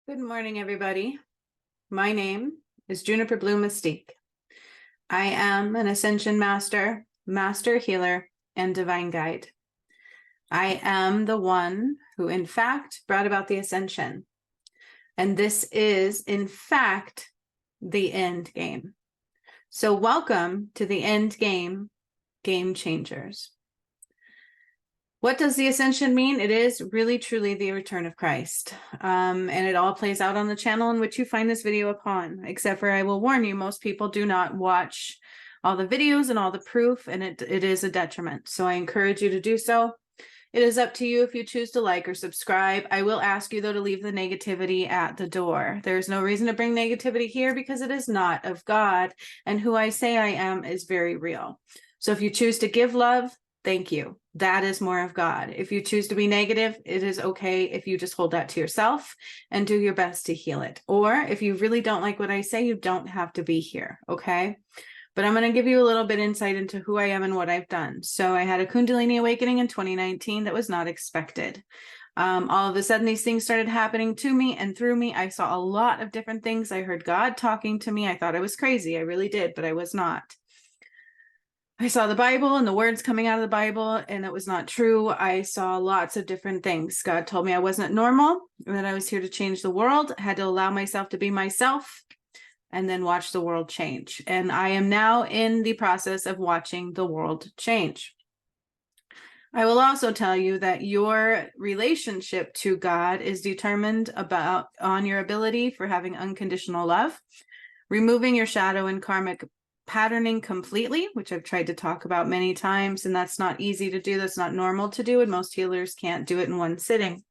Good morning, everybody. My name is Juniper Blue Mystique. I am an Ascension Master, Master Healer, and Divine Guide. I am the one who, in fact, brought about the Ascension. And this is, in fact, the end game. So welcome to the end game, Game Changers. What does the Ascension mean? It is really, truly the return of Christ. And it all plays out on the channel in which you find this video upon, except for I will warn you, most people do not watch all the videos and all the proof, and it is a detriment. So I encourage you to do so. It is up to you if you choose to like or subscribe. I will ask you, though, to leave the negativity at the door. There's no reason to bring negativity here because it is not of God, and who I say I am is very real. So if you choose to give love, thank you. That is more of God. If you choose to be negative, it is okay if you just hold that to yourself and do your best to heal it. Or if you really don't like what I say, you don't have to be here, okay? But I'm going to give you a little bit insight into who I am and what I've done. So I had a Kundalini awakening in 2019 that was not expected. All of a sudden, these things started happening to me and through me. I saw a lot of different things. I heard God talking to me. I thought I was crazy. I really did, but I was not. I saw the Bible and the words coming out of the Bible, and it was not true. I saw lots of different things. God told me I wasn't normal, and that I was here to change the world. I had to allow myself to be myself and then watch the world change. And I am now in the process of watching the world change. I will also tell you that your relationship to God is determined on your ability for having unconditional love, removing your shadow and karmic patterning completely, which I've tried to talk about many times, and that's not easy to do. That's not normal to do, and most healers can't do it in one sitting.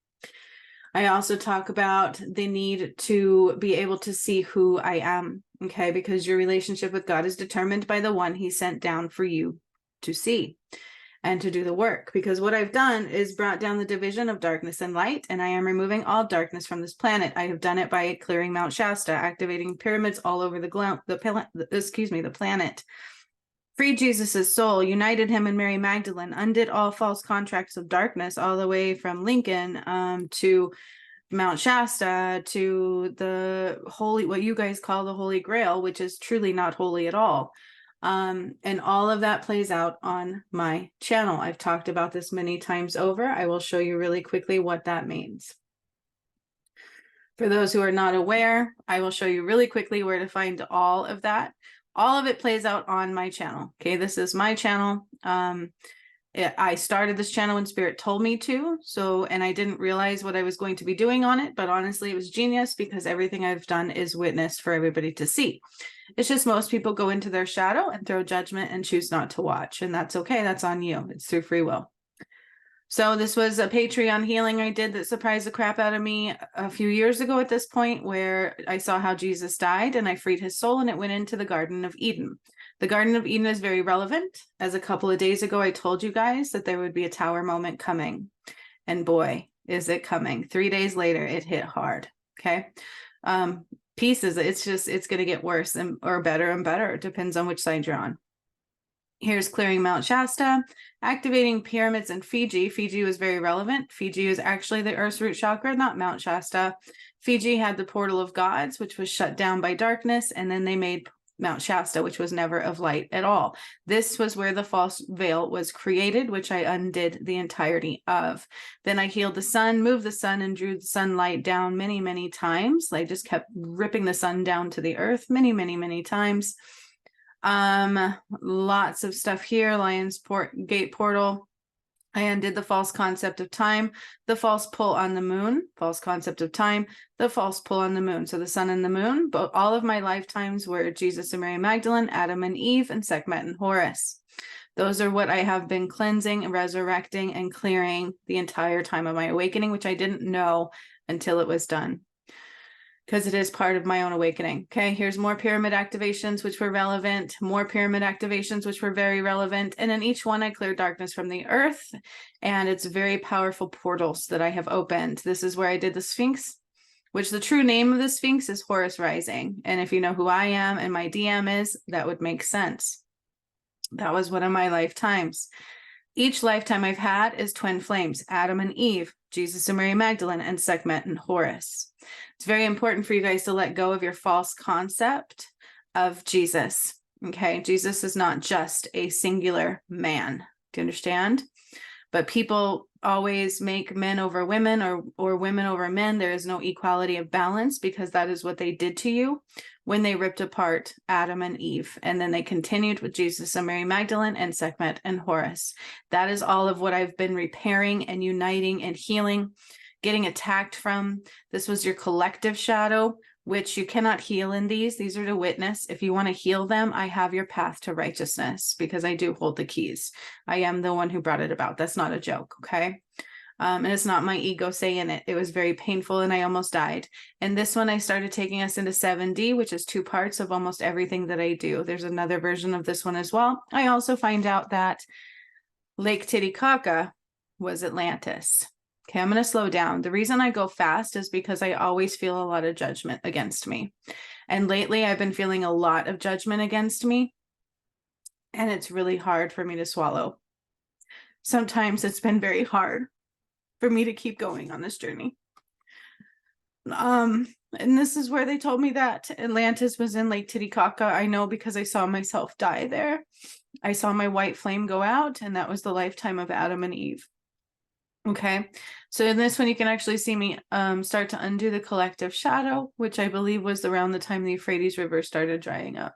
I also talk about the need to be able to see who I am, okay? Because your relationship with God is determined by the one he sent down for you to see and to do the work. Because what I've done is brought down the division of darkness and light, and I am removing all darkness from this planet. I have done it by clearing Mount Shasta, activating pyramids all over the planet. Freed Jesus' soul, united him and Mary Magdalene, undid all false contracts of darkness, all the way from Lincoln to Mount Shasta to the holy, what you guys call the Holy Grail, which is truly not holy at all. And all of that plays out on my channel. I've talked about this many times over. I will show you really quickly what that means. For those who are not aware, I will show you really quickly where to find all of that. All of it plays out on my channel. Okay, this is my channel. I started this channel when Spirit told me to, and I didn't realize what I was going to be doing on it, but honestly, it was genius because everything I've done is witnessed for everybody to see. It's just most people go into their shadow and throw judgment and choose not to watch, and that's okay. That's on you. It's through free will. So this was a Patreon healing I did that surprised the crap out of me a few years ago at this point, where I saw how Jesus died and I freed his soul and it went into the Garden of Eden. The Garden of Eden is very relevant, as a couple of days ago I told you guys that there would be a tower moment coming. And boy, is it coming. 3 days later, it hit hard, okay? Pieces, it's going to get worse or better and better. It depends on which side you're on. Here's clearing Mount Shasta, activating pyramids in Fiji. Fiji was very relevant. Fiji is actually the Earth's root chakra, not Mount Shasta. Fiji had the portal of gods, which was shut down by darkness, and then they made Mount Shasta, which was never of light at all. This was where the false veil was created, which I undid the entirety of. Then I healed the sun, moved the sun, and drew the sunlight down many, many times. I just kept ripping the sun down to the earth many, many, many times. Lots of stuff here. Lion's Gate portal. I undid the false concept of time, the false pull on the moon, false concept of time, the false pull on the moon. So the sun and the moon, but all of my lifetimes were Jesus and Mary Magdalene, Adam and Eve, and Sekhmet and Horus. Those are what I have been cleansing and resurrecting and clearing the entire time of my awakening, which I didn't know until it was done, because it is part of my own awakening. Okay, here's more pyramid activations, which were relevant, more pyramid activations, which were very relevant. And in each one, I cleared darkness from the earth, and it's very powerful portals that I have opened. This is where I did the Sphinx, which the true name of the Sphinx is Horus Rising. And if you know who I am and my DM is, that would make sense. That was one of my lifetimes. Each lifetime I've had is twin flames, Adam and Eve, Jesus and Mary Magdalene, and Sekhmet and Horus. It's very important for you guys to let go of your false concept of Jesus. Okay, Jesus is not just a singular man. Do you understand? But people always make men over women or women over men. There is no equality of balance because that is what they did to you when they ripped apart Adam and Eve. And then they continued with Jesus and Mary Magdalene and Sekhmet and Horus. That is all of what I've been repairing and uniting and healing, getting attacked from. This was your collective shadow, which you cannot heal in these. These are to witness. If you want to heal them, I have your path to righteousness because I do hold the keys. I am the one who brought it about. That's not a joke, okay? And it's not my ego saying it. It was very painful and I almost died. And this one, I started taking us into 7D, which is 2 parts of almost everything that I do. There's another version of this one as well. I also find out that Lake Titicaca was Atlantis. Okay, I'm going to slow down. The reason I go fast is because I always feel a lot of judgment against me. And lately I've been feeling a lot of judgment against me. And it's really hard for me to swallow. Sometimes it's been very hard for me to keep going on this journey. And this is where they told me that Atlantis was in Lake Titicaca. I know because I saw myself die there. I saw my white flame go out, and that was the lifetime of Adam and Eve. Okay, so in this one, you can actually see me start to undo the collective shadow, which I believe was around the time the Euphrates River started drying up.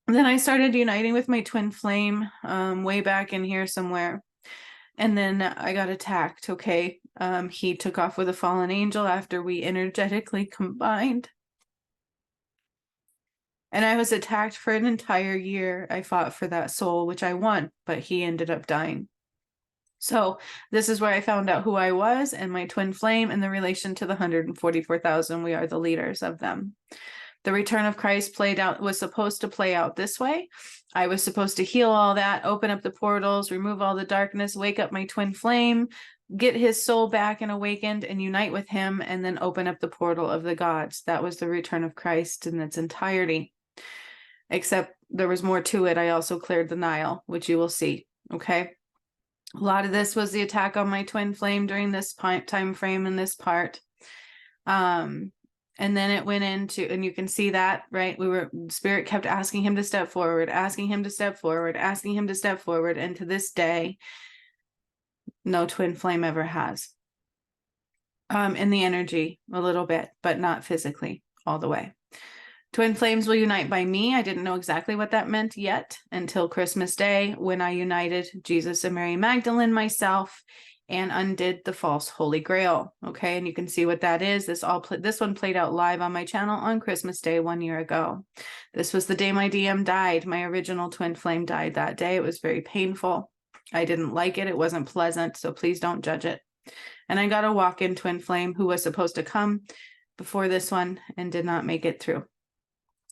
And then I started uniting with my twin flame way back in here somewhere. And then I got attacked, okay? He took off with a fallen angel after we energetically combined. And I was attacked for an entire year. I fought for that soul, which I won, but he ended up dying. So this is where I found out who I was and my twin flame and the relation to the 144,000. We are the leaders of them. The return of Christ was supposed to play out this way. I was supposed to heal all that, open up the portals, remove all the darkness, wake up my twin flame, get his soul back and awakened and unite with him, and then open up the portal of the gods. That was the return of Christ in its entirety. Except there was more to it. I also cleared the Nile, which you will see. Okay. A lot of this was the attack on my twin flame during this time frame in this part. And then it went into, and you can see that, right? Spirit kept asking him to step forward, asking him to step forward, asking him to step forward. And to this day, no twin flame ever has. In the energy a little bit, but not physically all the way. Twin flames will unite by me. I didn't know exactly what that meant yet until Christmas Day when I united Jesus and Mary Magdalene, myself, and undid the false Holy Grail. Okay, and you can see what that is. This one played out live on my channel on Christmas Day 1 year ago. This was the day my DM died. My original twin flame died that day. It was very painful. I didn't like it. It wasn't pleasant, so please don't judge it. And I got a walk-in twin flame who was supposed to come before this one and did not make it through.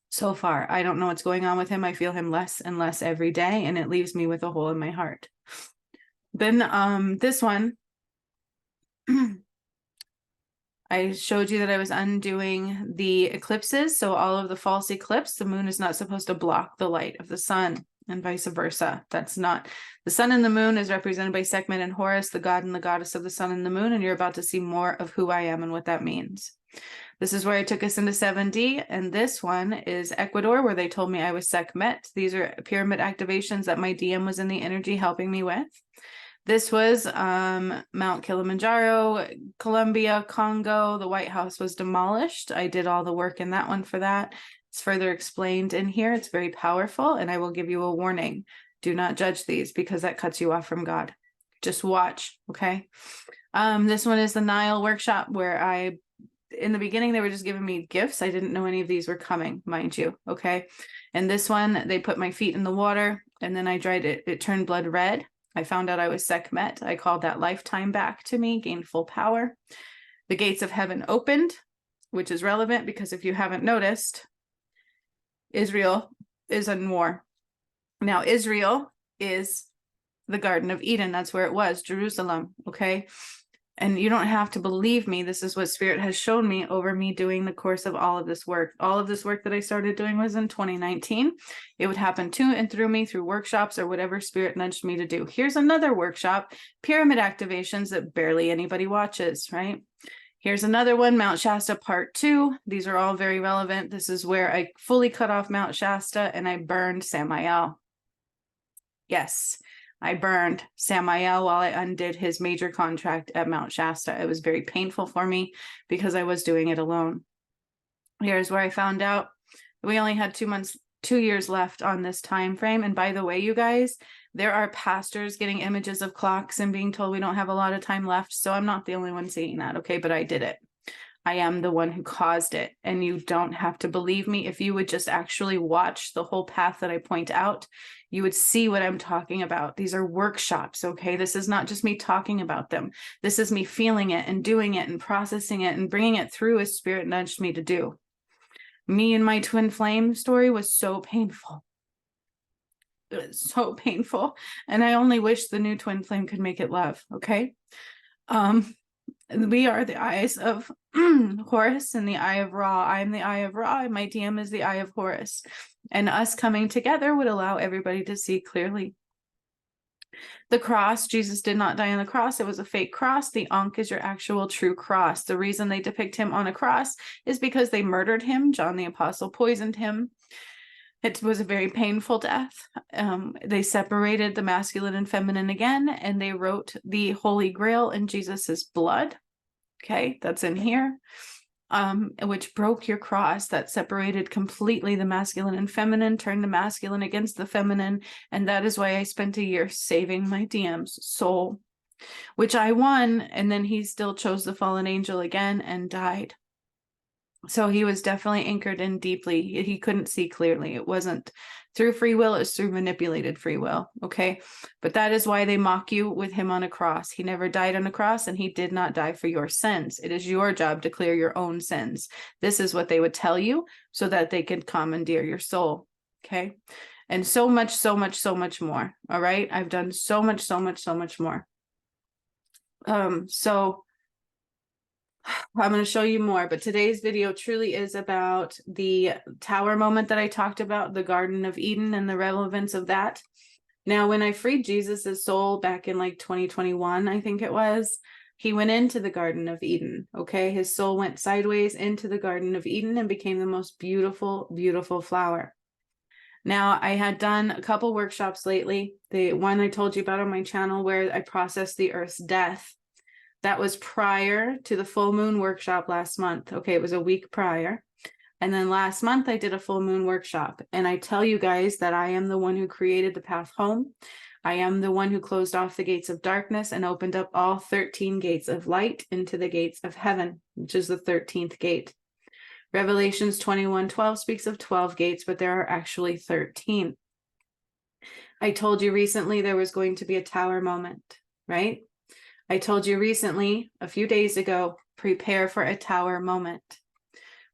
So far, I don't know what's going on with him. I feel him less and less every day, and it leaves me with a hole in my heart. Then this one, I showed you that I was undoing the eclipses. So all of the false eclipse, the moon is not supposed to block the light of the sun and vice versa. That's not, the sun and the moon is represented by Sekhmet and Horus, the god and the goddess of the sun and the moon. And you're about to see more of who I am and what that means. This is where I took us into 7D, and this one is Ecuador, where they told me I was Sekhmet. These are pyramid activations that my DM was in the energy helping me with. This was Mount Kilimanjaro, Colombia, Congo. The White House was demolished. I did all the work in that one for that. It's further explained in here. It's very powerful, and I will give you a warning. Do not judge these because that cuts you off from God. Just watch, okay? This one is the Nile workshop where in the beginning, they were just giving me gifts. I didn't know any of these were coming, mind you. Okay. And this one, they put my feet in the water and then I dried it. It turned blood red. I found out I was Sekhmet. I called that lifetime back to me, gained full power. The gates of heaven opened, which is relevant because if you haven't noticed, Israel is in war. Now, Israel is the Garden of Eden. That's where it was, Jerusalem. Okay. And you don't have to believe me. This is what Spirit has shown me over me doing the course of all of this work. All of this work that I started doing was in 2019. It would happen to and through me through workshops or whatever Spirit nudged me to do. Here's another workshop, pyramid activations that barely anybody watches, right? Here's another one, Mount Shasta Part 2. These are all very relevant. This is where I fully cut off Mount Shasta and I burned Samael. Yes, I burned Samael while I undid his major contract at Mount Shasta. It was very painful for me because I was doing it alone. Here's where I found out we only had 2 years left on this time frame. And by the way, you guys, there are pastors getting images of clocks and being told we don't have a lot of time left. So I'm not the only one seeing that. Okay, but I did it. I am the one who caused it. And you don't have to believe me. If you would just actually watch the whole path that I point out, you would see what I'm talking about. These are workshops, okay? This is not just me talking about them. This is me feeling it and doing it and processing it and bringing it through as Spirit nudged me to do. Me and my twin flame story was so painful. It was so painful. And I only wish the new twin flame could make it love, okay? We are the eyes of Horus and the eye of Ra. I am the eye of Ra, and my DM is the eye of Horus. And us coming together would allow everybody to see clearly. The cross, Jesus did not die on the cross. It was a fake cross. The Ankh is your actual true cross. The reason they depict him on a cross is because they murdered him. John the Apostle poisoned him. It was a very painful death. They separated the masculine and feminine again, and they wrote the Holy Grail in Jesus's blood. Okay, that's in here, which broke your cross. That separated completely the masculine and feminine, turned the masculine against the feminine, and that is why I spent a year saving my DM's soul, which I won, and then he still chose the fallen angel again and died. So he was definitely anchored in deeply. He couldn't see clearly. It wasn't through free will, it's through manipulated free will. Okay. But that is why they mock you with him on a cross. He never died on a cross, and he did not die for your sins. It is your job to clear your own sins. This is what they would tell you so that they could commandeer your soul. Okay. And so much, so much, so much more. All right. I've done so much, so much, so much more. So I'm going to show you more, but today's video truly is about the tower moment that I talked about, the Garden of Eden and the relevance of that. Now, when I freed Jesus's soul back in like 2021, I think it was, he went into the Garden of Eden. Okay. His soul went sideways into the Garden of Eden and became the most beautiful, beautiful flower. Now, I had done a couple workshops lately. The one I told you about on my channel where I processed the Earth's death. That was prior to the full moon workshop last month. Okay, it was a week prior. And then last month I did a full moon workshop. And I tell you guys that I am the one who created the path home. I am the one who closed off the gates of darkness and opened up all 13 gates of light into the gates of heaven, which is the 13th gate. Revelations 21:12 speaks of 12 gates, but there are actually 13. I told you recently there was going to be a tower moment, right? I told you recently, a few days ago, prepare for a tower moment.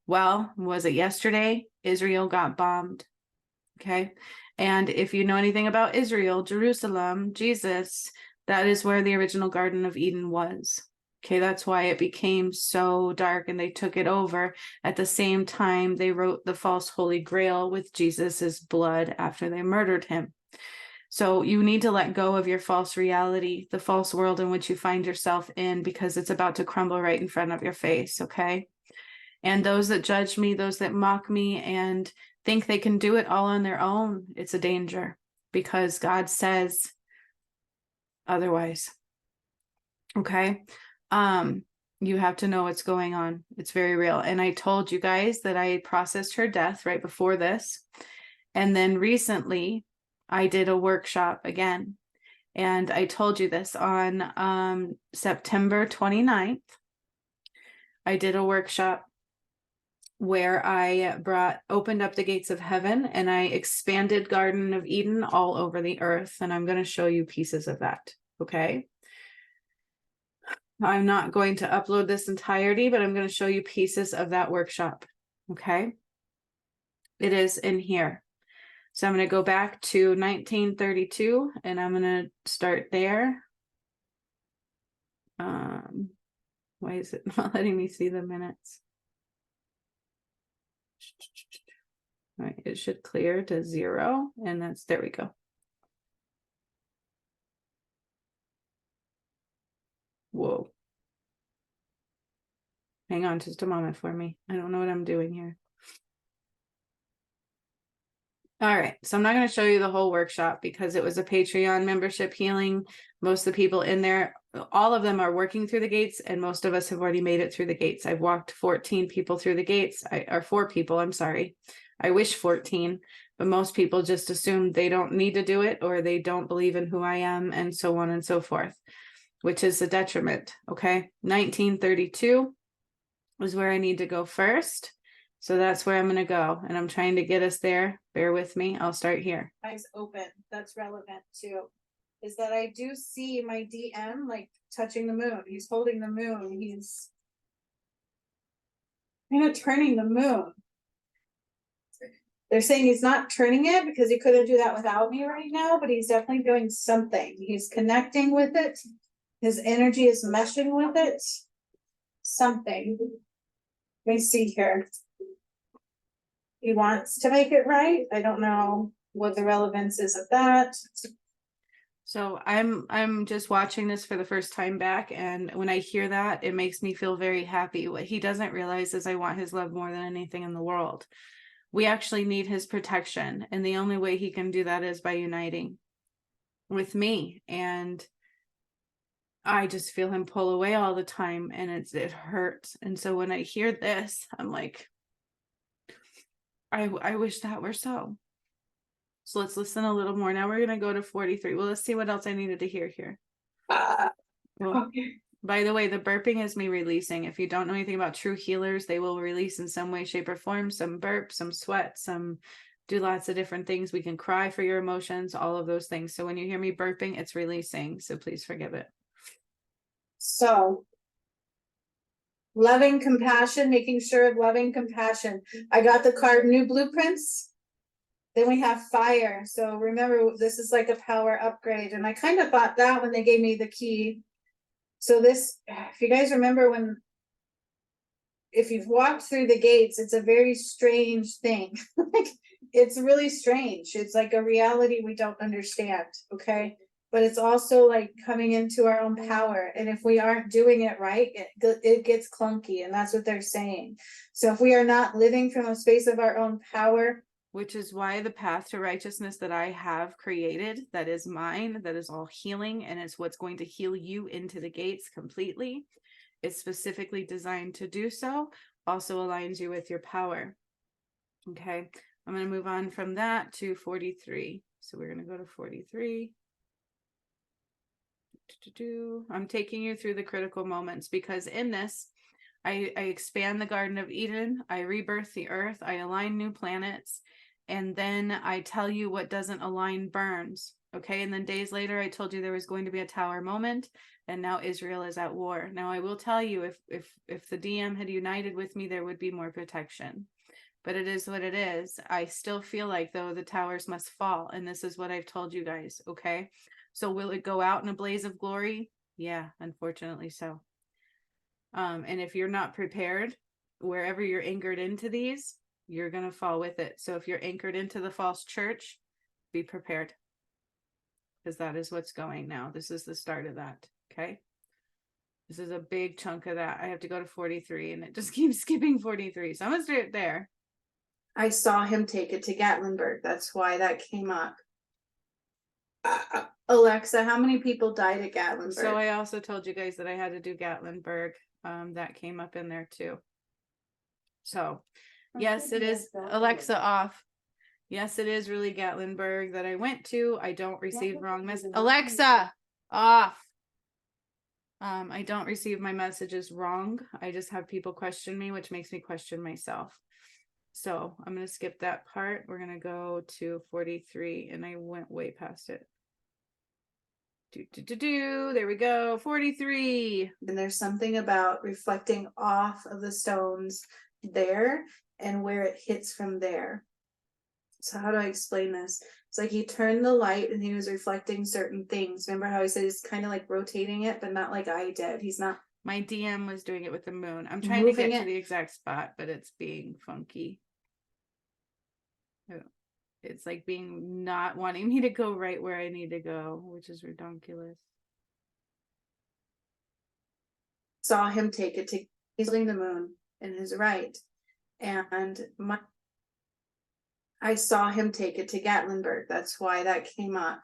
Well, was it yesterday? Israel got bombed. Okay. And if you know anything about Israel, Jerusalem, Jesus, that is where the original Garden of Eden was. Okay. That's why it became so dark and they took it over. At the same time, they wrote the false Holy Grail with Jesus's blood after they murdered him. So you need to let go of your false reality, the false world in which you find yourself in, because it's about to crumble right in front of your face, okay? And those that judge me, those that mock me and think they can do it all on their own, it's a danger because God says otherwise, okay? You have to know what's going on. It's very real. And I told you guys that I processed her death right before this. And then recently, I did a workshop again, and I told you this on September 29th. I did a workshop where I opened up the gates of heaven and I expanded Garden of Eden all over the earth. And I'm going to show you pieces of that. Okay. I'm not going to upload this entirety, but I'm going to show you pieces of that workshop. Okay. It is in here. So I'm going to go back to 1932 and I'm going to start there. Why is it not letting me see the minutes? All right, it should clear to 0, and there we go. Whoa. Hang on just a moment for me. I don't know what I'm doing here. All right, so I'm not going to show you the whole workshop because it was a Patreon membership healing. Most of the people in there, all of them are working through the gates, and most of us have already made it through the gates. I've walked 14 people through the gates, or 4 people, I'm sorry. I wish 14, but most people just assume they don't need to do it, or they don't believe in who I am, and so on and so forth, which is a detriment, okay? 1932 is where I need to go first. So that's where I'm going to go. And I'm trying to get us there. Bear with me. I'll start here. Eyes open. That's relevant too. Is that I do see my DM like touching the moon. He's holding the moon. He's kind of turning the moon. They're saying he's not turning it because he couldn't do that without me right now, but he's definitely doing something. He's connecting with it. His energy is meshing with it. Something. Let me see here. He wants to make it right. I don't know what the relevance is of that. So I'm just watching this for the first time back, and when I hear that, it makes me feel very happy. What he doesn't realize is I want his love more than anything in the world. We actually need his protection, and the only way he can do that is by uniting with me. And I just feel him pull away all the time, and it hurts. And so when I hear this, I'm like, I wish that were so. So let's listen a little more. Now we're going to go to 43. Well, let's see what else I needed to hear here. Well, okay. By the way, the burping is me releasing. If you don't know anything about true healers, they will release in some way, shape, or form. Some burp, some sweat, some do lots of different things. We can cry for your emotions, all of those things. So when you hear me burping, it's releasing. So please forgive it. So loving compassion, making sure of loving compassion. I got the card New Blueprints. Then we have fire. So remember, this is like a power upgrade. And I kind of thought that when they gave me the key. So this, if you guys remember if you've walked through the gates, it's a very strange thing. Like, it's really strange. It's like a reality we don't understand. Okay. But it's also like coming into our own power. And if we aren't doing it right, it gets clunky. And that's what they're saying. So if we are not living from a space of our own power, which is why the path to righteousness that I have created, that is mine, that is all healing, and it's what's going to heal you into the gates completely. It's specifically designed to do so, also aligns you with your power. Okay, I'm going to move on from that to 43. So we're going to go to 43. I'm taking you through the critical moments because in this, I expand the Garden of Eden, I rebirth the earth, I align new planets, and then I tell you what doesn't align burns. Okay, and then days later, I told you there was going to be a tower moment, and now Israel is at war. Now I will tell you, if the DM had united with me, there would be more protection. But it is what it is. I still feel like, though, the towers must fall, and this is what I've told you guys, okay? So will it go out in a blaze of glory? Yeah, unfortunately so. And if you're not prepared, wherever you're anchored into these, you're going to fall with it. So if you're anchored into the false church, be prepared. Because that is what's going now. This is the start of that. Okay. This is a big chunk of that. I have to go to 43 and it just keeps skipping 43. So I'm going to start there. I saw him take it to Gatlinburg. That's why that came up. Alexa, how many people died at Gatlinburg? So I also told you guys that I had to do Gatlinburg. That came up in there too. So yes, it is. Alexa off. Yes, it is really Gatlinburg that I went to. I don't receive wrong messages. Alexa off. I don't receive my messages wrong. I just have people question me, which makes me question myself. So I'm going to skip that part. We're going to go to 43 and I went way past it. There we go. 43. And there's something about reflecting off of the stones there and where it hits from there. So how do I explain this? It's like he turned the light and he was reflecting certain things. Remember how I said he's kind of like rotating it, but not like I did. He's not My DM was doing it with the moon. I'm trying to get to the exact spot, but it's being funky. It's like being not wanting me to go right where I need to go, which is ridiculous. Saw him take it to, he's holding the moon in his right. And I saw him take it to Gatlinburg. That's why that came up.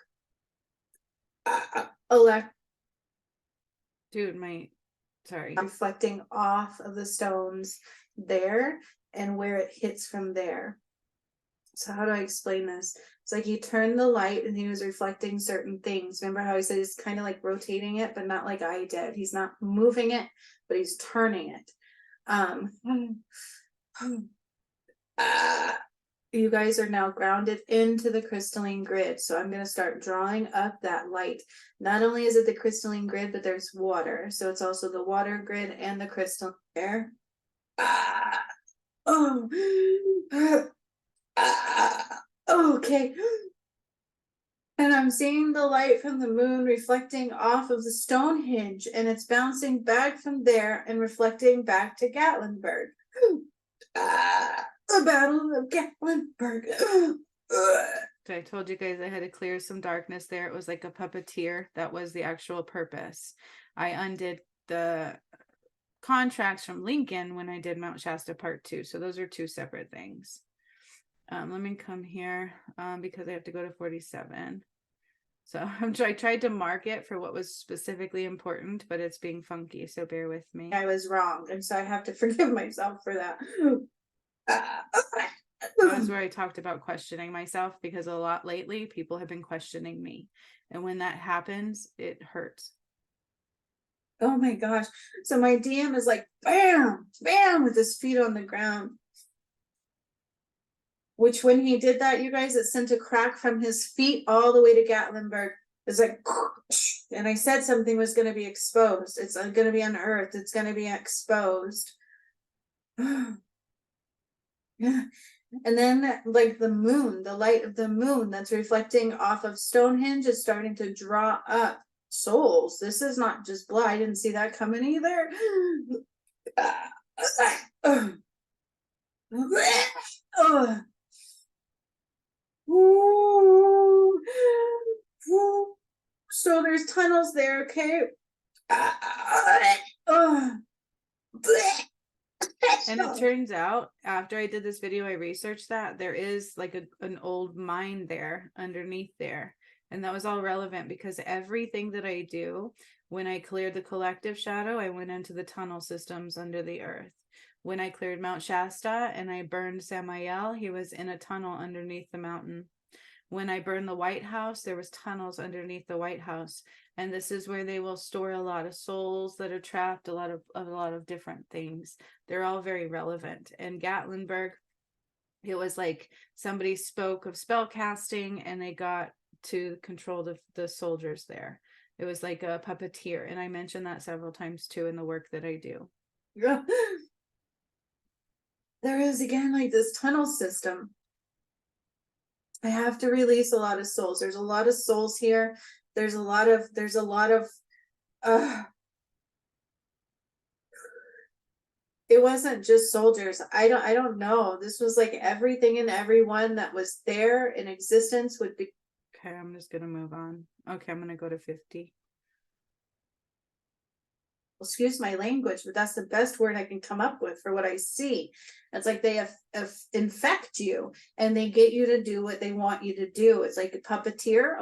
Dude, sorry. Reflecting off of the stones there and where it hits from there. So how do I explain this? It's like he turned the light and he was reflecting certain things. Remember how I said he's kind of like rotating it, but not like I did. He's not moving it, but he's turning it. You guys are now grounded into the crystalline grid. So I'm going to start drawing up that light. Not only is it the crystalline grid, but there's water. So it's also the water grid and the crystal air. Okay. And I'm seeing the light from the moon reflecting off of the Stonehenge, and it's bouncing back from there and reflecting back to Gatlinburg. The Battle of Gatlinburg. So I told you guys I had to clear some darkness there. It was like a puppeteer. That was the actual purpose. I undid the contracts from Lincoln when I did Mount Shasta Part 2. So those are two separate things. Let me come here because I have to go to 47. So I tried to mark it for what was specifically important, but it's being funky. So bear with me. I was wrong. And so I have to forgive myself for that. That was where I talked about questioning myself, because a lot lately people have been questioning me. And when that happens, it hurts. Oh my gosh. So my DM is like, bam, bam, with his feet on the ground. Which when he did that, you guys, it sent a crack from his feet all the way to Gatlinburg. It's like, and I said something was going to be exposed. It's going to be unearthed. It's going to be exposed. Yeah. And then like the moon, the light of the moon that's reflecting off of Stonehenge is starting to draw up souls. This is not just blood. I didn't see that coming either. So there's tunnels there, okay? And it turns out, after I did this video, I researched that there is like an old mine there underneath there. And that was all relevant because everything that I do, when I cleared the collective shadow, I went into the tunnel systems under the earth. When I cleared Mount Shasta and I burned Samael, he was in a tunnel underneath the mountain. When I burned the White House, there was tunnels underneath the White House. And this is where they will store a lot of souls that are trapped, a lot of different things. They're all very relevant. And Gatlinburg, it was like somebody spoke of spell casting and they got to control the soldiers there. It was like a puppeteer. And I mentioned that several times too in the work that I do. Yeah. There is again like this tunnel system. I have to release a lot of souls. There's a lot of souls here. There's a lot of it wasn't just soldiers. I don't know. This was like everything and everyone that was there in existence would be. Okay, I'm just gonna move on. Okay, I'm gonna go to 50. Excuse my language, but that's the best word I can come up with for what I see. It's like they infect you and they get you to do what they want you to do. It's like a puppeteer.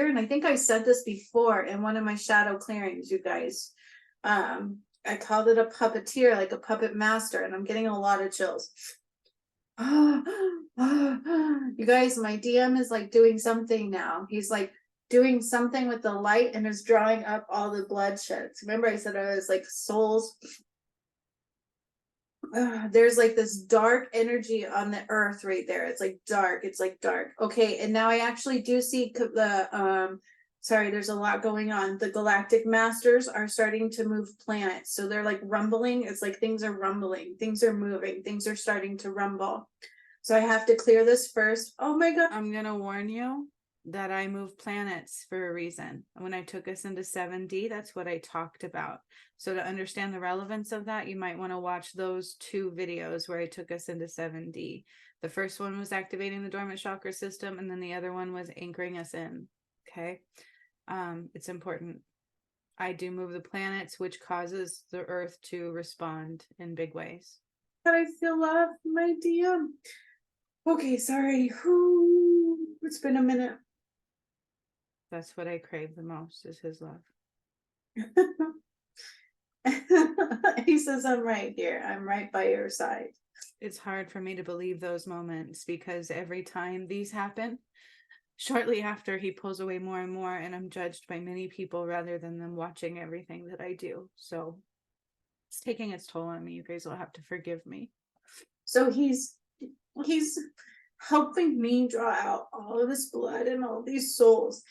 And I think I said this before in one of my shadow clearings, you guys. I called it a puppeteer, like a puppet master, and I'm getting a lot of chills. You guys, my DM is like doing something now. He's like doing something with the light and is drawing up all the bloodsheds. Remember I said I was like souls. There's like this dark energy on the earth right there. It's like dark. Okay, and now I actually do see the sorry, there's a lot going on. The galactic masters are starting to move planets. So they're like rumbling. It's like things are rumbling, things are moving, things are starting to rumble. So I have to clear this first. Oh my God. I'm gonna warn you. that I move planets for a reason. When I took us into 7D, that's what I talked about. So to understand the relevance of that, you might want to watch those 2 videos where I took us into 7D. The first one was activating the dormant chakra system, and then the other one was anchoring us in. Okay. It's important. I do move the planets, which causes the earth to respond in big ways. But I feel love, my DM. Okay, sorry. Ooh, it's been a minute. That's what I crave the most, is his love. He says, I'm right here. I'm right by your side. It's hard for me to believe those moments because every time these happen, shortly after he pulls away more and more, and I'm judged by many people rather than them watching everything that I do. So it's taking its toll on me. You guys will have to forgive me. So he's helping me draw out all of this blood and all these souls.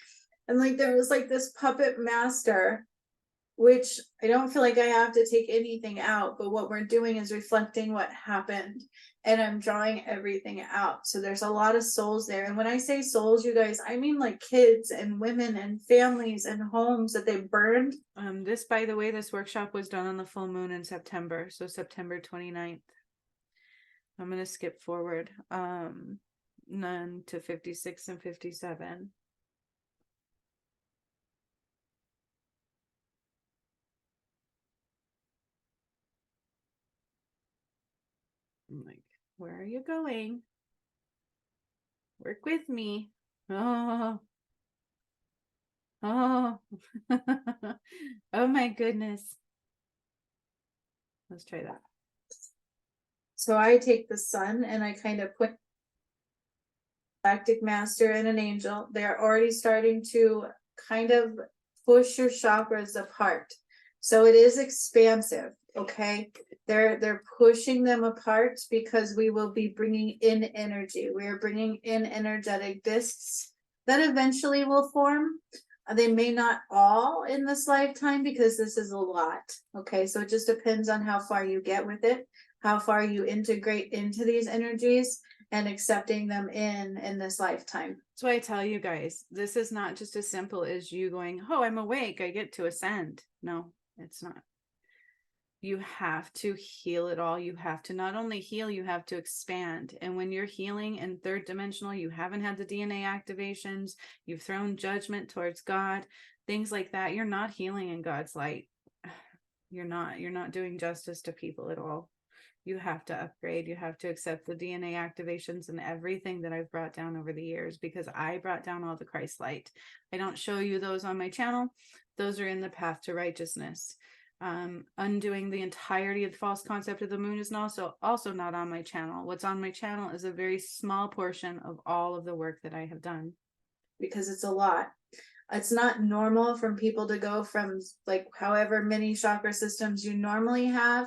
And like there was like this puppet master, which I don't feel like I have to take anything out, but what we're doing is reflecting what happened, and I'm drawing everything out. So there's a lot of souls there. And when I say souls, you guys, I mean like kids and women and families and homes that they burned. This, by the way, this workshop was done on the full moon in September. So September 29th. I'm going to skip forward none to 56 and 57. I'm like, where are you going? Work with me. Oh, oh, oh my goodness. Let's try that. So I take the sun and I kind of put galactic master and an angel. They're already starting to kind of push your chakras apart. So it is expansive. Okay. They're pushing them apart because we will be bringing in energy. We are bringing in energetic discs that eventually will form. They may not all in this lifetime because this is a lot. Okay. So it just depends on how far you get with it, how far you integrate into these energies and accepting them in this lifetime. So I tell you guys, this is not just as simple as you going, oh, I'm awake, I get to ascend. No, it's not. You have to heal it all. You have to not only heal, you have to expand. And when you're healing in 3rd dimensional, you haven't had the DNA activations, you've thrown judgment towards God, things like that. You're not healing in God's light. You're not doing justice to people at all. You have to upgrade. You have to accept the DNA activations and everything that I've brought down over the years, because I brought down all the Christ light. I don't show you those on my channel. Those are in the path to righteousness. Undoing the entirety of the false concept of the moon is also not on my channel. What's on my channel is a very small portion of all of the work that I have done, because it's a lot. It's not normal for people to go from like however many chakra systems you normally have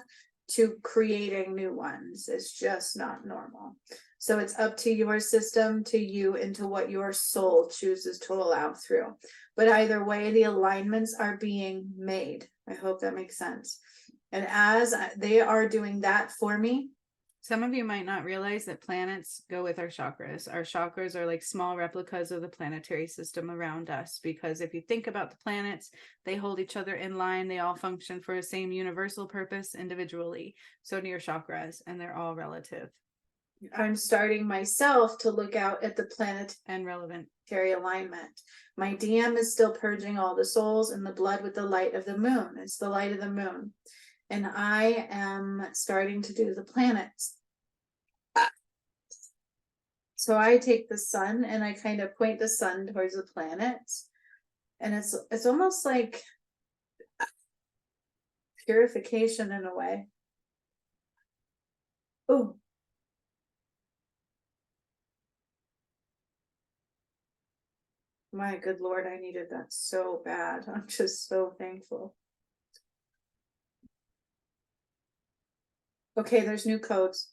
to creating new ones. It's just not normal. So it's up to your system, to you, and to what your soul chooses to allow through. But either way, the alignments are being made. I hope that makes sense. And as they are doing that for me, some of you might not realize that planets go with our chakras. Our chakras are like small replicas of the planetary system around us, because if you think about the planets, they hold each other in line. They all function for the same universal purpose individually. So do your chakras, and they're all relative. I'm starting myself to look out at the planet and relevantary alignment. My DM is still purging all the souls in the blood with the light of the moon. It's the light of the moon. And I am starting to do the planets. So I take the sun and I kind of point the sun towards the planets. And it's almost like purification in a way. Oh. My good Lord, I needed that so bad. I'm just so thankful. Okay, there's new codes.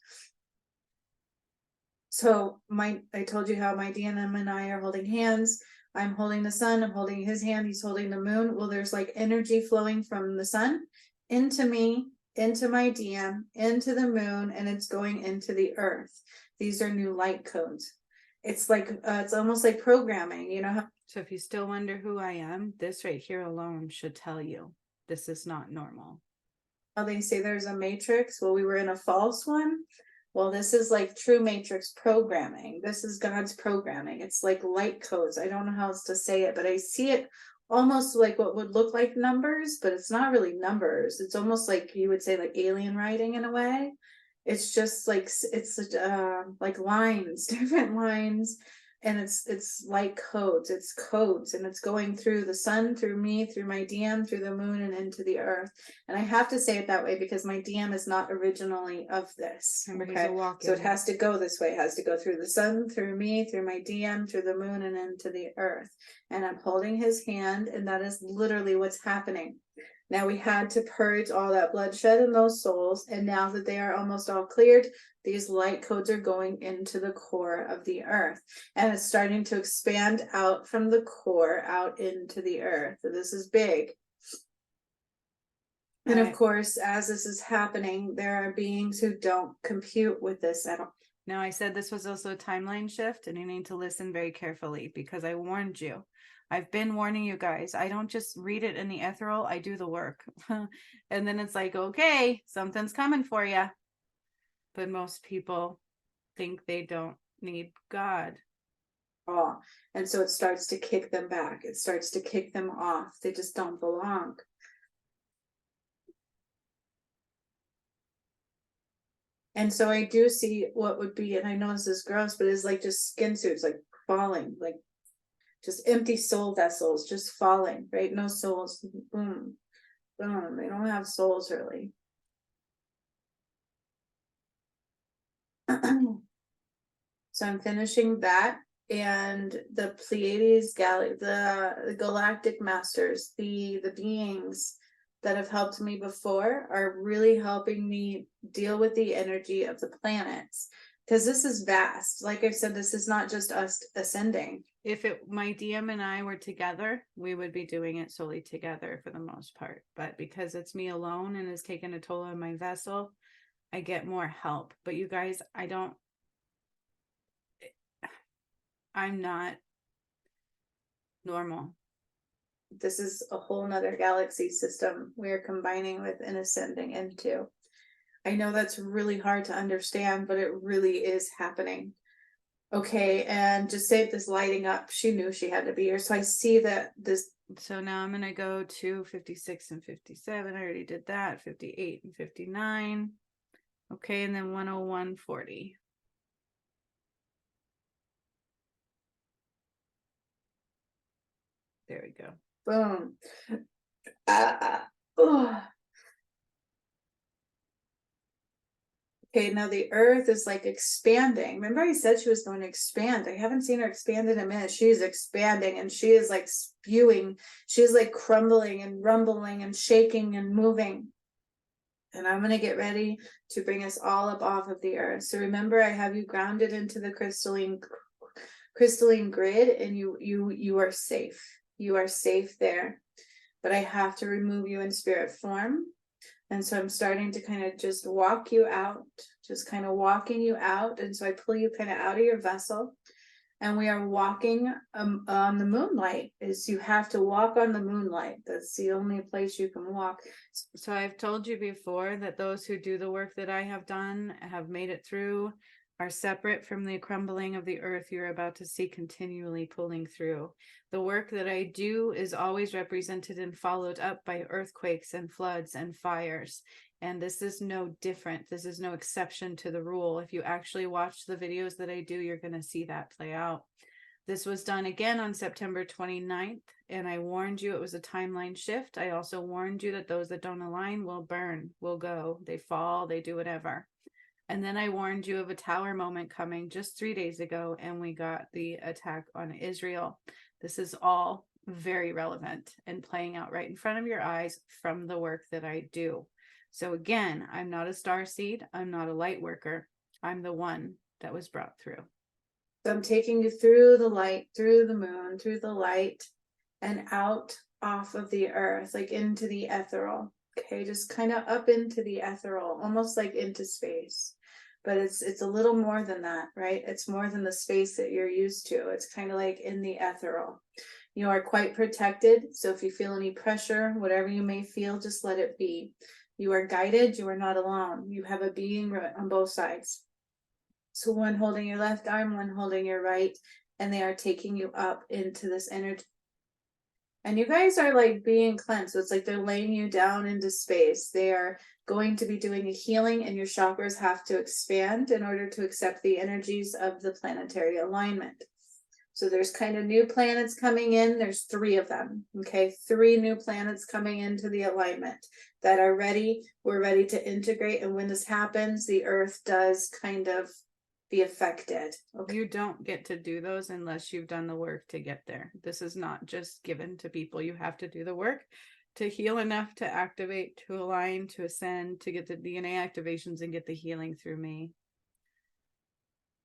So I told you how my DNM and I are holding hands. I'm holding the sun, I'm holding his hand, he's holding the moon. Well, there's like energy flowing from the sun into me, into my DM, into the moon, and it's going into the earth. These are new light codes. it's like it's almost like programming, you know. So if you still wonder who I am, this right here alone should tell you this is not normal. How they say there's a matrix, well, we were in a false one. Well, this is like true matrix programming. This is God's programming. It's like light codes. I don't know how else to say it, but I see it almost like what would look like numbers, but it's not really numbers. It's almost like you would say like alien writing in a way. It's just like it's like lines, different lines, and it's like codes. It's codes, and it's going through the sun, through me, through my DM, through the moon, and into the earth. And I have to say it that way because my DM is not originally of this. Okay, so it has to go this way. It has to go through the sun, through me, through my DM, through the moon, and into the earth. And I'm holding his hand, and that is literally what's happening. Now we had to purge all that bloodshed in those souls, and now that they are almost all cleared, these light codes are going into the core of the earth, and it's starting to expand out from the core out into the earth. So this is big. And of course, as this is happening, there are beings who don't compute with this at all. Now, I said this was also a timeline shift, and you need to listen very carefully because I warned you. I've been warning you guys. I don't just read it in the ethereal, I do the work. And then it's like, okay, something's coming for you. But most people think they don't need God. Oh, and so it starts to kick them back. It starts to kick them off. They just don't belong. And so I do see what would be, and I know this is gross, but it's like just skin suits, like falling, like just empty soul vessels, just falling, right? No souls. Boom, boom. They don't have souls really. So I'm finishing that, and the Pleiades the galactic masters, the beings that have helped me before are really helping me deal with the energy of the planets, because this is vast. Like I said, this is not just us ascending. If my DM and I were together, we would be doing it solely together for the most part. But because it's me alone and has taken a toll on my vessel, I get more help. But you guys, I'm not normal. This is a whole nother galaxy system we're combining with and ascending into. I know that's really hard to understand, but it really is happening. Okay, and just save this lighting up. She knew she had to be here. So I see that this. So now I'm going to go to 56 and 57. I already did that. 58 and 59. Okay, and then 101.40. There we go. Boom. Okay, now the earth is like expanding. Remember I said she was going to expand. I haven't seen her expand in a minute. She is expanding, and she is like spewing. She's like crumbling and rumbling and shaking and moving. And I'm going to get ready to bring us all up off of the earth. So remember, I have you grounded into the crystalline grid, and you are safe. You are safe there. But I have to remove you in spirit form. And so I'm starting to kind of just walk you out, just kind of walking you out. And so I pull you kind of out of your vessel, and we are walking on the moonlight. Is you have to walk on the moonlight. That's the only place you can walk. So I've told you before that those who do the work that I have done have made it through, are separate from the crumbling of the earth you're about to see continually pulling through. The work that I do is always represented and followed up by earthquakes and floods and fires. And this is no different. This is no exception to the rule. If you actually watch the videos that I do, you're going to see that play out. This was done again on September 29th, and I warned you it was a timeline shift. I also warned you that those that don't align will burn, will go, they fall, they do whatever. And then I warned you of a tower moment coming just 3 days ago, and we got the attack on Israel. This is all very relevant and playing out right in front of your eyes from the work that I do. So again, I'm not a starseed. I'm not a light worker. I'm the one that was brought through. So I'm taking you through the light, through the moon, through the light, and out off of the earth, like into the ethereal. Okay, just kind of up into the ethereal, almost like into space. but it's a little more than that, right? It's more than the space that you're used to. It's kind of like in the ethereal. You are quite protected. So if you feel any pressure, whatever you may feel, just let it be. You are guided. You are not alone. You have a being on both sides. So one holding your left arm, one holding your right, and they are taking you up into this energy. And you guys are like being cleansed. So it's like they're laying you down into space. They are going to be doing a healing, and your chakras have to expand in order to accept the energies of the planetary alignment. So there's kind of new planets coming in. There's 3 of them. Okay, 3 new planets coming into the alignment that are ready. We're ready to integrate. And when this happens, the earth does kind of be affected. Okay. You don't get to do those unless you've done the work to get there. This is not just given to people. You have to do the work to heal enough to activate, to align, to ascend, to get the DNA activations and get the healing through me.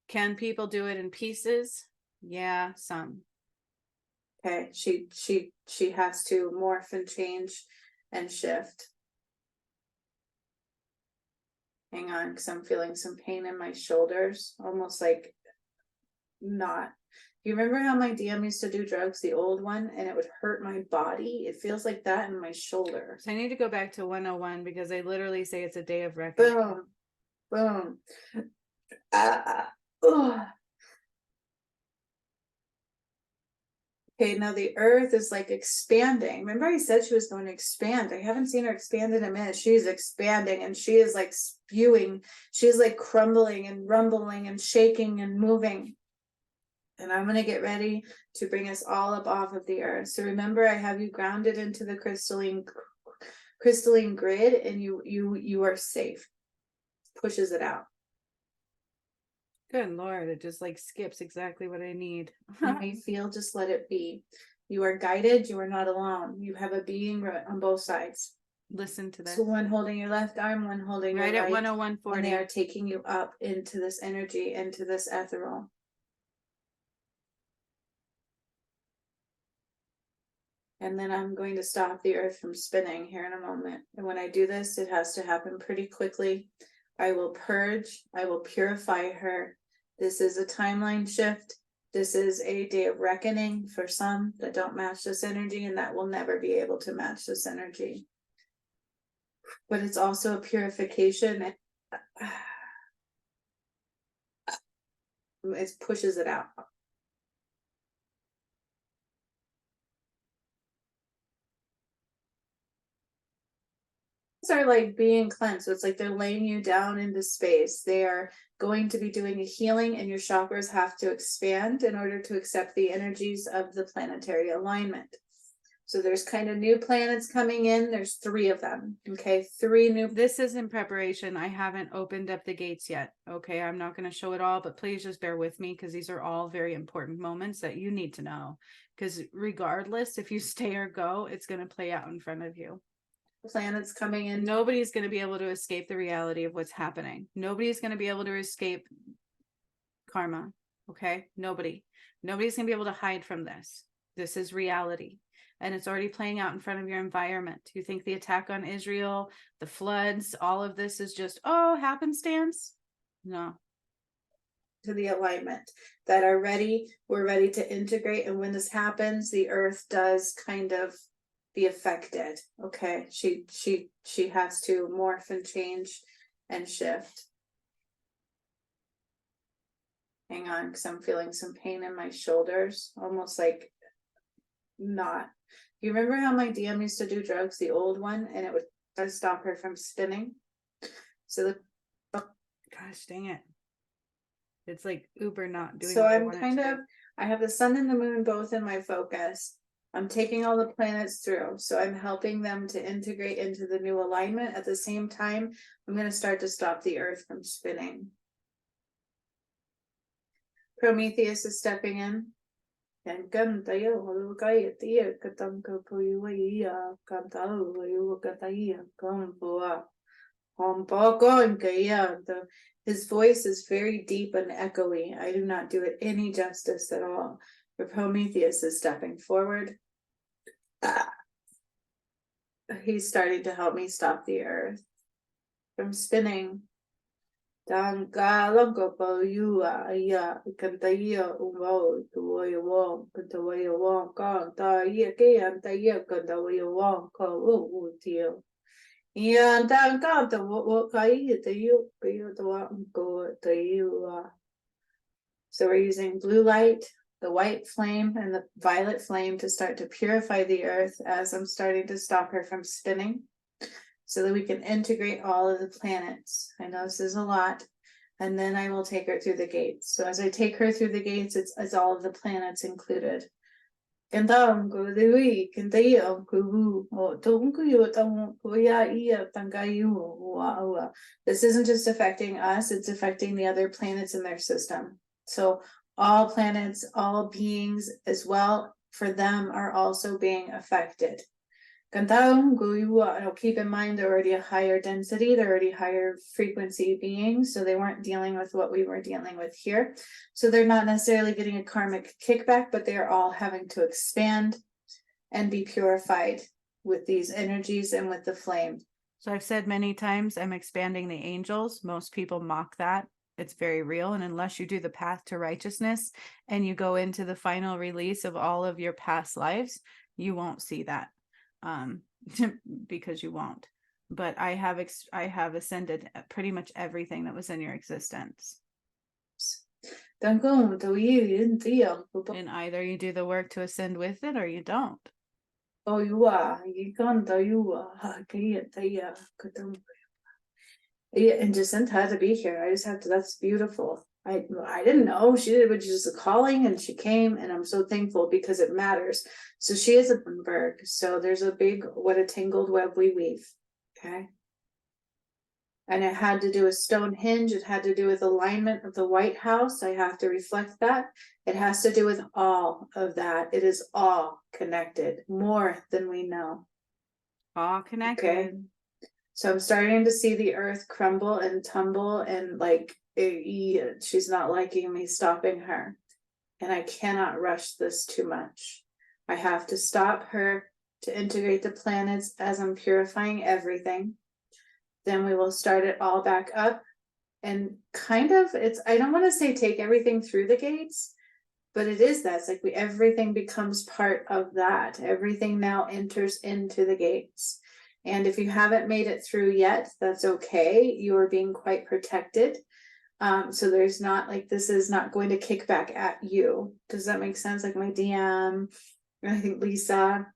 Can people do it in pieces? Yeah, some. Okay, she has to morph and change and shift. Hang on, because I'm feeling some pain in my shoulders, almost like not. You remember how my DM used to do drugs, the old one, and it would hurt my body? It feels like that in my shoulder. So I need to go back to 101 because they literally say it's a day of reckoning. Boom, boom. Okay, now the earth is like expanding. Remember I said she was going to expand. I haven't seen her expand in a minute. She's expanding and she is like spewing. She's like crumbling and rumbling and shaking and moving. And I'm going to get ready to bring us all up off of the earth. So remember, I have you grounded into the crystalline grid, and you are safe. Pushes it out. Good Lord, it just like skips exactly what I need. How you feel, just let it be. You are guided. You are not alone. You have a being on both sides. Listen to this. So one holding your left arm, one holding your right at 101.40. And they are taking you up into this energy, into this ethereal. And then I'm going to stop the earth from spinning here in a moment. And when I do this, it has to happen pretty quickly. I will purge. I will purify her. This is a timeline shift. This is a day of reckoning for some that don't match this energy and that will never be able to match this energy. But it's also a purification. It pushes it out. Are like being cleansed. So it's like they're laying you down into space. They are going to be doing a healing, and your chakras have to expand in order to accept the energies of the planetary alignment. So there's kind of new planets coming in. There's 3 of them. Okay, 3 new. This is in preparation. I haven't opened up the gates yet. Okay, I'm not going to show it all, but please just bear with me because these are all very important moments that you need to know. Because regardless, if you stay or go, it's going to play out in front of you. Planets coming in. Nobody's going to be able to escape the reality of what's happening. Nobody's going to be able to escape karma. Okay, nobody's going to be able to hide from this. This is reality, and it's already playing out in front of your environment. You think the attack on Israel, the floods, all of this is just happenstance? No. To the alignment that are ready. We're ready to integrate, and when this happens, the earth does kind of be affected. Okay, she has to morph and change and shift. Hang on, because I'm feeling some pain in my shoulders, almost like not. You remember how my DM used to do drugs, the old one, and it would stop her from spinning? So gosh dang it, it's like uber not doing. So I'm I have the sun and the moon both in my focus. I'm taking all the planets through, so I'm helping them to integrate into the new alignment. At the same time, I'm going to start to stop the earth from spinning. Prometheus is stepping in. His voice is very deep and echoey. I do not do it any justice at all. But Prometheus is stepping forward. He's starting to help me stop the earth from spinning. Tanga longo po you ya kantaya umo tuwa wong kantaya wong ka ta ya ke antaya kantaya wong ka u tio ya tanga to wo kai te you ke you to wa ko te you. So we're using blue light, the white flame, and the violet flame to start to purify the earth as I'm starting to stop her from spinning so that we can integrate all of the planets. I know this is a lot. And then I will take her through the gates. So as I take her through the gates, it's all of the planets included. This isn't just affecting us, it's affecting the other planets in their system. So all planets, all beings as well, for them are also being affected. Keep in mind they're already a higher density, they're already higher frequency beings, so they weren't dealing with what we were dealing with here. So they're not necessarily getting a karmic kickback, but they're all having to expand and be purified with these energies and with the flame. So I've said many times, I'm expanding the angels. Most people mock that. It's very real. And unless you do the path to righteousness and you go into the final release of all of your past lives, you won't see that. Because you won't. But I have ascended pretty much everything that was in your existence. And either you do the work to ascend with it or you don't. Yeah, and Jacinta had to be here. I just have to, that's beautiful. I didn't know she did, but just a calling and she came, and I'm so thankful because it matters. So she is a Bloomberg. So there's a big, what a tangled web we weave. Okay. And it had to do with Stonehenge. It had to do with alignment of the White House. I have to reflect that. It has to do with all of that. It is all connected, more than we know. All connected. Okay. So I'm starting to see the earth crumble and tumble, and like she's not liking me stopping her. And I cannot rush this too much. I have to stop her to integrate the planets as I'm purifying everything. Then we will start it all back up. And kind of, I don't want to say take everything through the gates, but it is that. It's like everything becomes part of that. Everything now enters into the gates. And if you haven't made it through yet, that's okay. You are being quite protected. So there's not like, this is not going to kick back at you. Does that make sense? Like my DM, I think Lisa,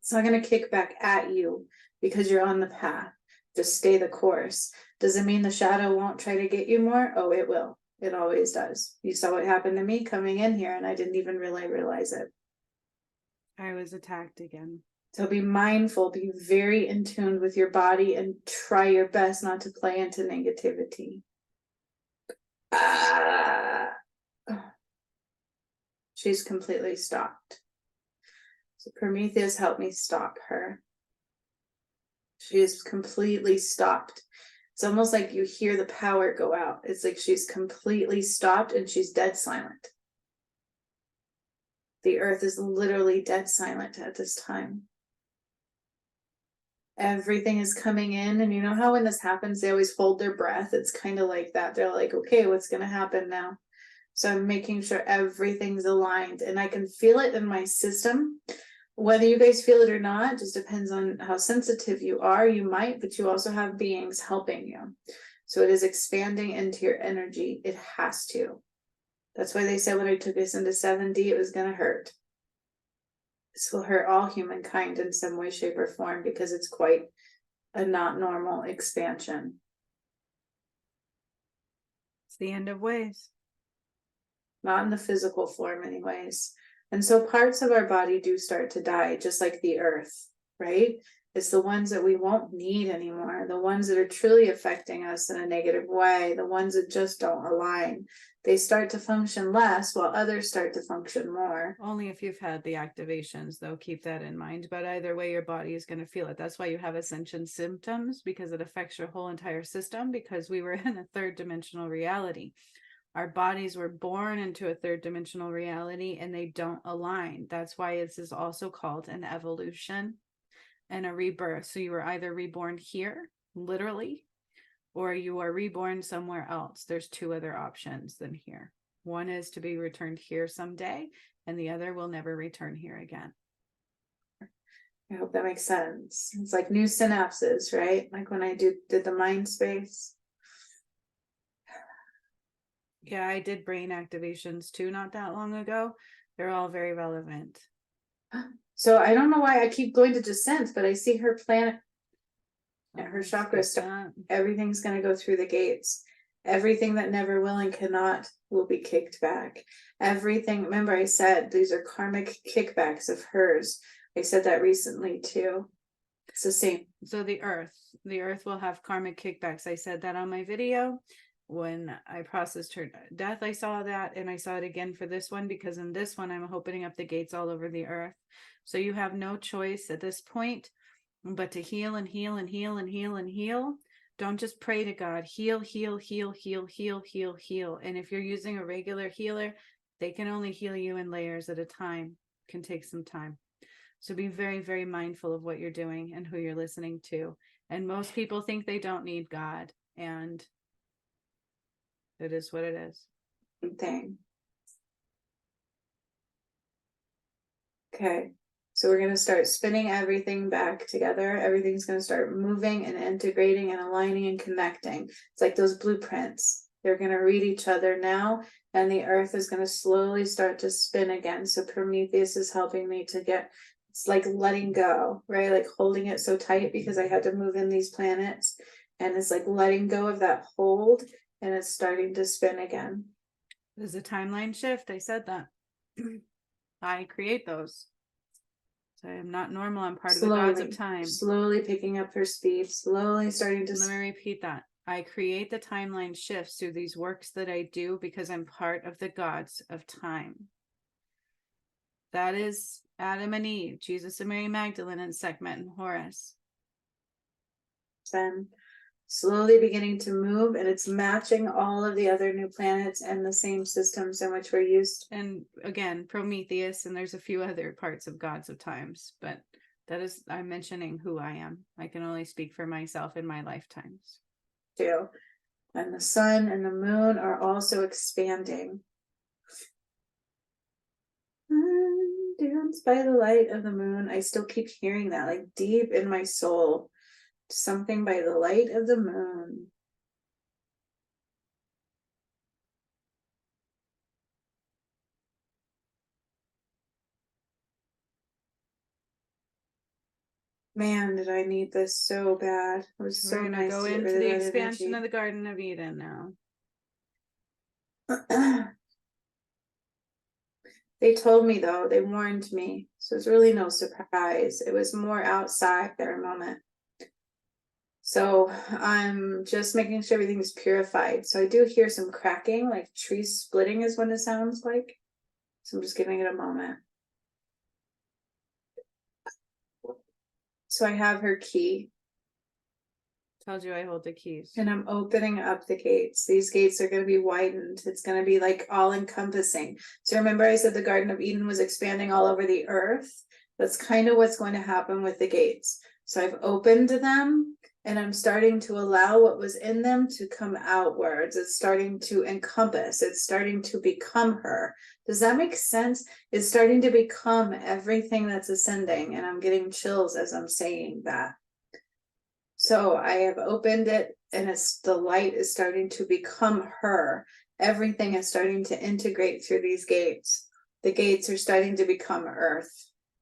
it's not going to kick back at you because you're on the path. Just stay the course. Does it mean the shadow won't try to get you more? Oh, it will. It always does. You saw what happened to me coming in here, and I didn't even really realize it. I was attacked again. So be mindful, be very in tune with your body, and try your best not to play into negativity. She's completely stopped. So Prometheus helped me stop her. She is completely stopped. It's almost like you hear the power go out. It's like she's completely stopped and she's dead silent. The earth is literally dead silent at this time. Everything is coming in, and you know how when this happens, they always hold their breath. It's kind of like that. They're like, okay, what's going to happen now? So I'm making sure everything's aligned, and I can feel it in my system. Whether you guys feel it or not, just depends on how sensitive you are. You might, but you also have beings helping you. So it is expanding into your energy. It has to. That's why they said when I took us into 7D, it was going to hurt. This will hurt all humankind in some way, shape, or form because it's quite a not normal expansion. It's the end of ways. Not in the physical form anyways. And so parts of our body do start to die, just like the earth, right? It's the ones that we won't need anymore, the ones that are truly affecting us in a negative way, the ones that just don't align. They start to function less while others start to function more. Only if you've had the activations, though, keep that in mind. But either way, your body is going to feel it. That's why you have ascension symptoms, because it affects your whole entire system, because we were in a third dimensional reality. Our bodies were born into a third dimensional reality and they don't align. That's why this is also called an evolution and a rebirth. So you were either reborn here, literally, or you are reborn somewhere else. There's two other options than here. One is to be returned here someday, and the other will never return here again. I hope that makes sense. It's like new synapses, right? Like when I did the mind space. Yeah, I did brain activations too not that long ago. They're all very relevant. So I don't know why I keep going to descent, but I see her planet and her chakra stuff. Everything's going to go through the gates. Everything that never will and cannot will be kicked back. Everything, remember I said these are karmic kickbacks of hers. I said that recently too. It's the same. So the earth will have karmic kickbacks. I said that on my video. When I processed her death, I saw that, and I saw it again for this one, because in this one I'm opening up the gates all over the earth. So you have no choice at this point but to heal and heal and heal and heal and heal. Don't just pray to God. Heal, heal, heal, heal, heal, heal, heal. And if you're using a regular healer, they can only heal you in layers at a time. It can take some time. So be very, very mindful of what you're doing and who you're listening to. And most people think they don't need God, and it is what it is. Thing. Okay. So we're going to start spinning everything back together. Everything's going to start moving and integrating and aligning and connecting. It's like those blueprints. They're going to read each other now, and the earth is going to slowly start to spin again. So Prometheus is helping me to get, it's like letting go, right? Like holding it so tight because I had to move in these planets. And it's like letting go of that hold, and it's starting to spin again. There's a timeline shift. I said that. I create those. So I am not normal. I'm part slowly, of the gods of time. Slowly picking up her speed, slowly starting to... Let me repeat that. I create the timeline shifts through these works that I do because I'm part of the gods of time. That is Adam and Eve, Jesus and Mary Magdalene, and Sekhmet and Horus. Then slowly beginning to move, and it's matching all of the other new planets and the same systems in which we're used. And again, Prometheus, and there's a few other parts of gods of times, but that is, I'm mentioning who I am. I can only speak for myself in my lifetimes. Too. And the sun and the moon are also expanding. Dance by the light of the moon. I still keep hearing that, like deep in my soul. Something by the light of the moon. Man, did I need this so bad. It was so nice to go into the expansion of the Garden of Eden now. They told me though, they warned me. So it's really no surprise. It was more outside their moment. So I'm just making sure everything's purified. So I do hear some cracking, like trees splitting is what it sounds like. So I'm just giving it a moment. So I have her key. Told you I hold the keys. And I'm opening up the gates. These gates are going to be widened. It's going to be like all encompassing. So remember I said the Garden of Eden was expanding all over the earth. That's kind of what's going to happen with the gates. So I've opened them, and I'm starting to allow what was in them to come outwards. It's starting to encompass. It's starting to become her. Does that make sense? It's starting to become everything that's ascending. And I'm getting chills as I'm saying that. So I have opened it, and it's the light is starting to become her. Everything is starting to integrate through these gates. The gates are starting to become earth.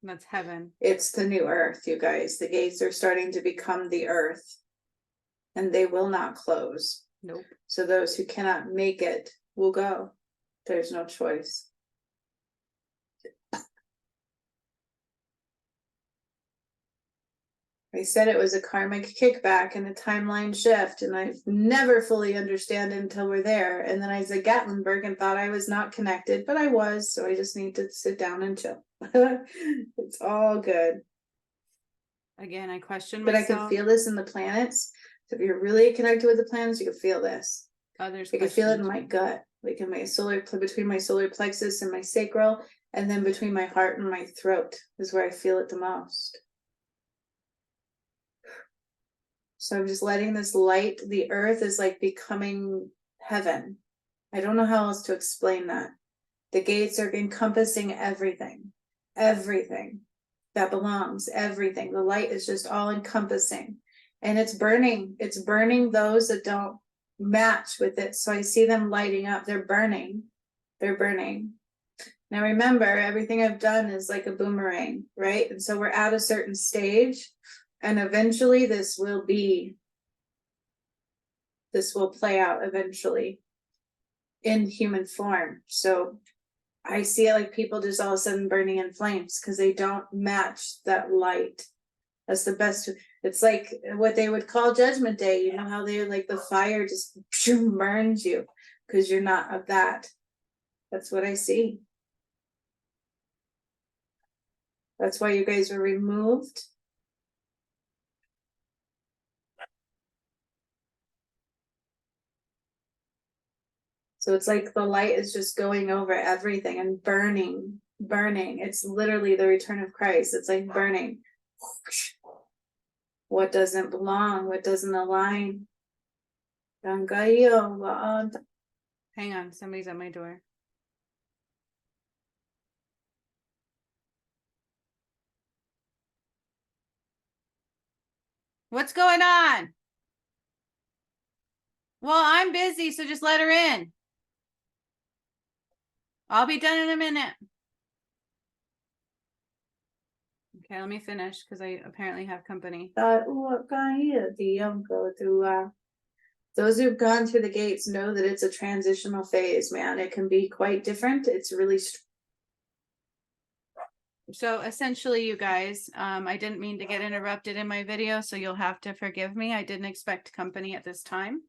That's heaven. It's the new earth, you guys. The gates are starting to become the earth, and they will not close. Nope. So those who cannot make it will go. There's no choice. I said it was a karmic kickback and a timeline shift, and I've never fully understand it until we're there. And then I said Gatlinburg and thought I was not connected, but I was, so I just need to sit down and chill. It's all good. Again, I question myself. But I could feel this in the planets. So if you're really connected with the planets, you can feel this. Others I can feel it in my gut, like in my between my solar plexus and my sacral, and then between my heart and my throat is where I feel it the most. So I'm just letting this light, the earth is like becoming heaven. I don't know how else to explain that. The gates are encompassing everything, everything that belongs, everything. The light is just all encompassing, and it's burning those that don't match with it. So I see them lighting up. They're burning. Now remember, everything I've done is like a boomerang, right? And so we're at a certain stage, and eventually this will play out eventually in human form. So I see it like people just all of a sudden burning in flames because they don't match that light. That's the best. It's like what they would call Judgment Day. You know how they like the fire just burns you because you're not of that. That's what I see. That's why you guys were removed. So it's like the light is just going over everything and burning. It's literally the return of Christ. It's like burning. What doesn't belong, what doesn't align. Hang on, somebody's at my door. What's going on? Well, I'm busy, so just let her in. I'll be done in a minute. Okay, let me finish because I apparently have company. Those who've gone through the gates know that it's a transitional phase, man. It can be quite different. It's really so essentially, you guys, I didn't mean to get interrupted in my video, so you'll have to forgive me. I didn't expect company at this time.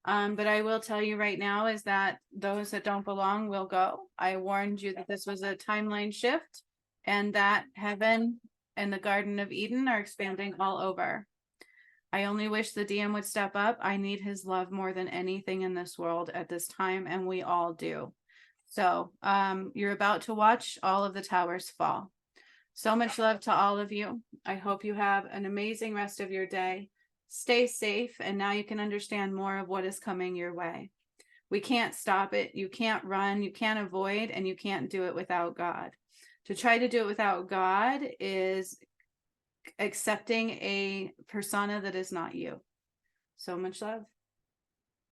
But I will tell you right now is that those that don't belong will go. I warned you that this was a timeline shift and that heaven and the Garden of Eden are expanding all over. I only wish the DM would step up. I need his love more than anything in this world at this time, and we all do. So you're about to watch all of the towers fall. So much love to all of you. I hope you have an amazing rest of your day. Stay safe, and now you can understand more of what is coming your way. We can't stop it. You can't run, you can't avoid, and you can't do it without God. To try to do it without God is accepting a persona that is not you. So much love.